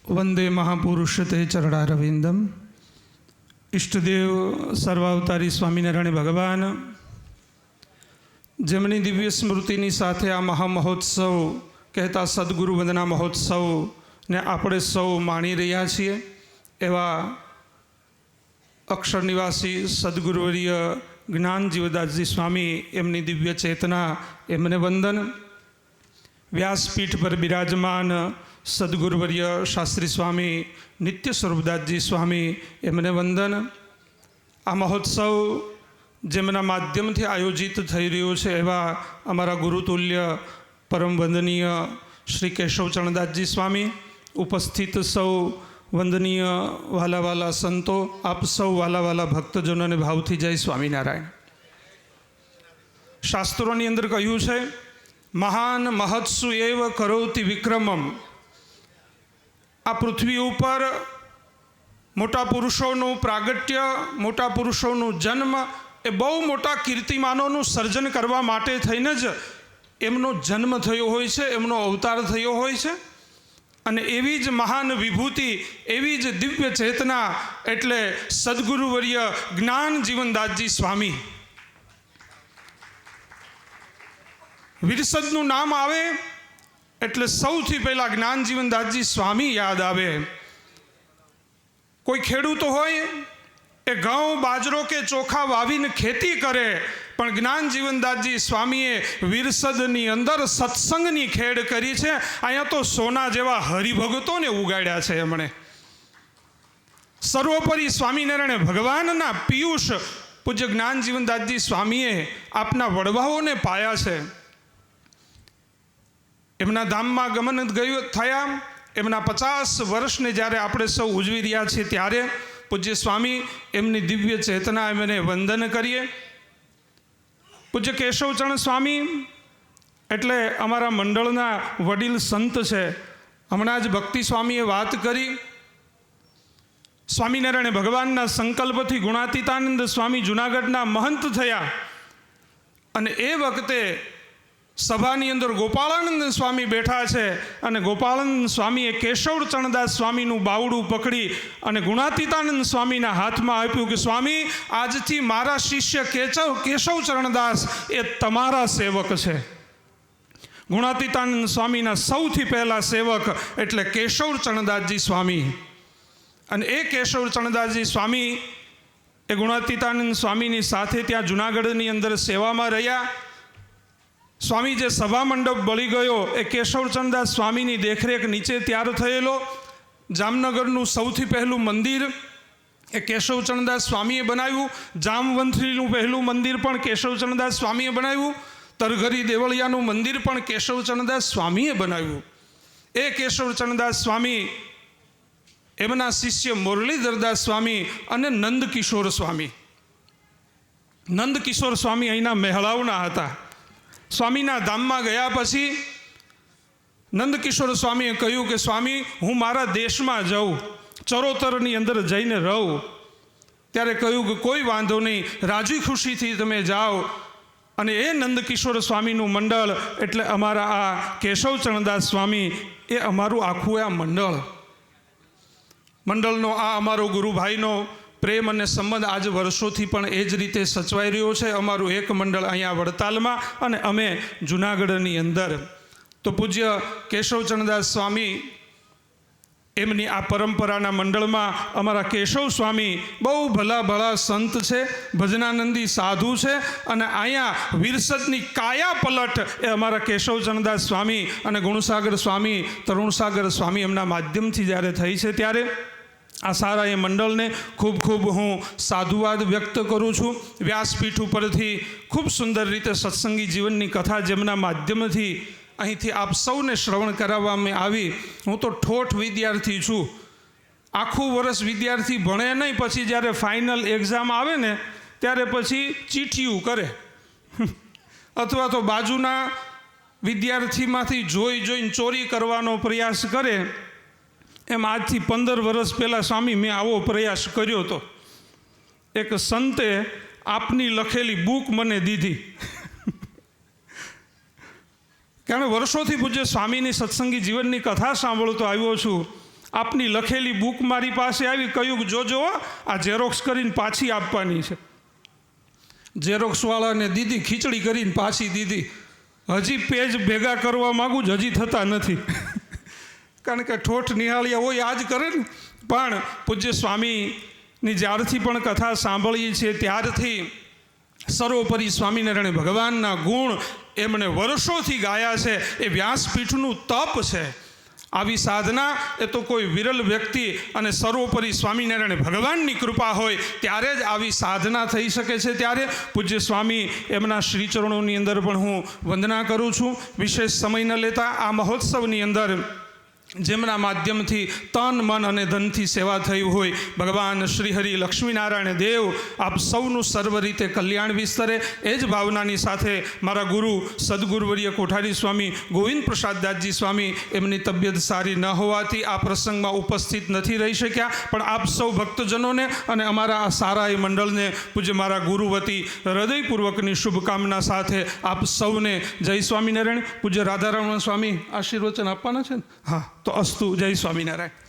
वंदे महापुरुष ते चरणारविंदम। इष्टदेव सर्वावतारी स्वामीनारायण भगवान जेमनी दिव्य स्मृतिनी साथे आ महामहोत्सव कहता सद्गुरु वंदना महोत्सव ने आपणे सौ माणी रह्या छीए एवा अक्षर निवासी सद्गुरुवर्य ज्ञान जीवदासजी स्वामी एमनी दिव्य चेतना एमने वंदन। व्यासपीठ पर विराजमान सद्गुरुवर्य शास्त्री स्वामी नित्य स्वरूपदासजी स्वामी एमने वंदन। आ महोत्सव जेमना माध्यम थी आयोजित थई रह्यो छे एवा अमारा गुरुतुल्य परम वंदनीय श्री केशवचरणदासजी स्वामी, उपस्थित सौ वंदनीय वाला वाला संतो, आप सौ वाला वाला भक्तजनों ने भावथी जय स्वामीनारायण। शास्त्रों की अंदर कह्यु छे महान महत्सु एव करोति विक्रमम। आ पृथ्वी पर मोटा पुरुषों प्रागट्य, मोटा पुरुषों जन्म ए बहु मोटा कीर्तिमानों सर्जन करवा माटे थईने ज एमनो जन्म थयो होय छे, एमनो अवतार थयो होय छे। अने एवी ज महान विभूति, एवी ज दिव्य चेतना एटले सद्गुरुवर्य ज्ञान जीवनदासजी स्वामी। विरसदनु नाम आवे एटले सौथी पहला ज्ञान जीवनदासजी स्वामी याद आवे। कोई खेडूत होय ए घઉં बाजरो के चोखा वावीने खेती करे, पण ज्ञान जीवनदासजी स्वामीए विरसदनी अंदर सत्संगनी खेड करी छे। अहींया तो सोना जेवा हरिभगतोने उगाड्या छे एमणे। सर्वोपरि स्वामीनारायण भगवानना पीयूष पूज्य ज्ञान जीवनदासजी स्वामीए आपना वडवाओने पाया छे। एमना धाममां गमन गयो थया। एमना 50 वर्षने ज्यारे आपणे सौ उजवी रह्या छीए त्यारे पूज्य स्वामी एमनी दिव्य चेतना एमने वंदन करीए। पूज्य केशवचरण स्वामी एटले अमारा मंडलना वडील संत छे। हमणां ज भक्ति स्वामीए वात करी। स्वामीनारायण भगवानना संकल्पथी गुणातीतानंद स्वामी जूनागढ़ना महंत थया अने ए वखते सभानी अंदर गोपालानंद स्वामी बैठा है अने गोपालानंद स्वामीए केशवचरणदास स्वामीनु बावड़ू पकड़ी अने गुणातीतानंद स्वामीना हाथ में आप्यु कि स्वामी आजथी मारा शिष्य केशवचरणदास ए तमारा सेवक है। गुणातीतानंद स्वामीना सौथी पहला सेवक एटले केशवचरणदासजी स्वामी। अने ए केशवचरणदासजी स्वामी ए गुणातीतानंद स्वामीनी साथे त्यां जूनागढ़नी अंदर सेवामां रह्या। स्वामी जे सभा मंडप बळी गयो ए केशवचरणदास स्वामीनी देखरेख नीचे तैयार थयेलो। जामनगरनु सौथी पहलू मंदिर ए केशवचरणदास स्वामीए बनाव्युं। जामवंथलीनु पहलू मंदिर पण केशवचरणदास स्वामीए बनाव्युं। तरघरी देवळियानु मंदिर पण केशवचरणदास स्वामीए बनाव्युं। ए केशवचरणदास स्वामी एमना शिष्य मुरलीधरदास स्वामी अने नंदकिशोर स्वामी। नंदकिशोर स्वामी अहींना मेहळावना हता। स्वामीना धाममां गया पछी नंदकिशोर स्वामीए कह्युं कि स्वामी हूँ मारा देश में जाऊँ, चरोतरनी अंदर जईने रहूँ। त्यारे कह्युं कि कोई वांधो नहीं, राजी खुशी थी तमे जाओ। अने ए नंदकिशोर स्वामीनु मंडल एटले अमारा आ केशवचरणदास स्वामी ए अमारुं आखुं आ मंडलनो आ अमारो गुरुभाईनो प्रेम अने संबंध आज वर्षोथी पण एज रीते सचवाई रह्यो छे। अमारुं एक मंडल अहींया वड़तालमां अने अमे जूनागढ़नी अंदर। तो पूज्य केशवचरणदास स्वामी एमनी आ परंपराना मंडलमां अमारा केशव स्वामी बहु भला भला संत छे, भजनानंदी साधु छे। अने अहींया विरसदनी काया पलट ए अमारा केशवचरणदास स्वामी अने गुणसागर स्वामी, तरुणसागर स्वामी एमना माध्यमथी ज्यारे थई छे त्यारे आ सारा ए मंडल ने खूब खूब हूँ साधुवाद व्यक्त करूँ छूँ। व्यासपीठ परथी खूब सुंदर रीते सत्संगी जीवन की कथा जेमना माध्यम थी अहींथी आप सौने श्रवण कराववामां आवी। हूँ तो ठोठ विद्यार्थी छूँ। आखुं वर्ष विद्यार्थी भणे नहीं, पछी ज्यारे फाइनल एक्जाम आवे ने त्यारे पछी चीटियुं करे अथवा तो बाजुना विद्यार्थीमांथी जोई जोईने चोरी करवानो प्रयास करे। एम आज थी 15 वर्ष पहला स्वामी मैं आवो प्रयास कर्यो तो एक संते आपनी लखेली बुक मने दीधी कारण वर्षोथी पूज्य स्वामीनी सत्संगी जीवननी कथा सांभळतो आव्यो छुं આપની લખેલી બુક મારી પાસે આવી, કહ્યું કે જોજો આ ઝેરોક્સ કરીને પાછી આપવાની છે. ઝેરોક્સવાળાને દીધી, ખીચડી કરીને પાછી દીધી. હજી પેજ ભેગા કરવા માગું જ, હજી થતા નથી. કારણ કે ઠોઠ નિહાળ્યા હોય આ જ કરે ને. પણ પૂજ્ય સ્વામીની જ્યારથી પણ કથા સાંભળીએ છીએ ત્યારથી સર્વોપરી સ્વામિનારાયણ ભગવાનના ગુણ એમણે વર્ષોથી ગાયા છે. એ વ્યાસપીઠનું તપ છે. આવી સાધના એ તો કોઈ વિરલ વ્યક્તિ અને સર્વોપરી સ્વામિનારાયણ ભગવાનની કૃપા હોય ત્યારે જ આવી સાધના થઈ શકે છે. ત્યારે પૂજ્ય સ્વામી એમના શ્રીચરણોની અંદર પણ હું વંદના કરું છું. વિશેષ સમય ન લેતા આ મહોત્સવની અંદર જેમના માધ્યમથી તન મન અને ધનથી સેવા થઈ હોય, ભગવાન શ્રીહરિ લક્ષ્મીનારાયણ દેવ આપ સૌનું સર્વ રીતે કલ્યાણ વિસ્તરે એ જ ભાવનાની સાથે મારા ગુરુ સદગુરુવર્ય કોઠારી સ્વામી ગોવિંદ પ્રસાદદાસજી સ્વામી એમની તબિયત સારી ન હોવાથી આ પ્રસંગમાં ઉપસ્થિત નથી રહી શક્યા. પણ આપ સૌ ભક્તજનોને અને અમારા આ સારા એ મંડળને પૂજ્ય મારા ગુરુ વતી હૃદયપૂર્વકની શુભકામના સાથે આપ સૌને જય સ્વામિનારાયણ. પૂજ્ય રાધારમણ સ્વામી આશીર્વચન આપવાના છે ને? હા, તો અસ્તુ. જય સ્વામિનારાયણ.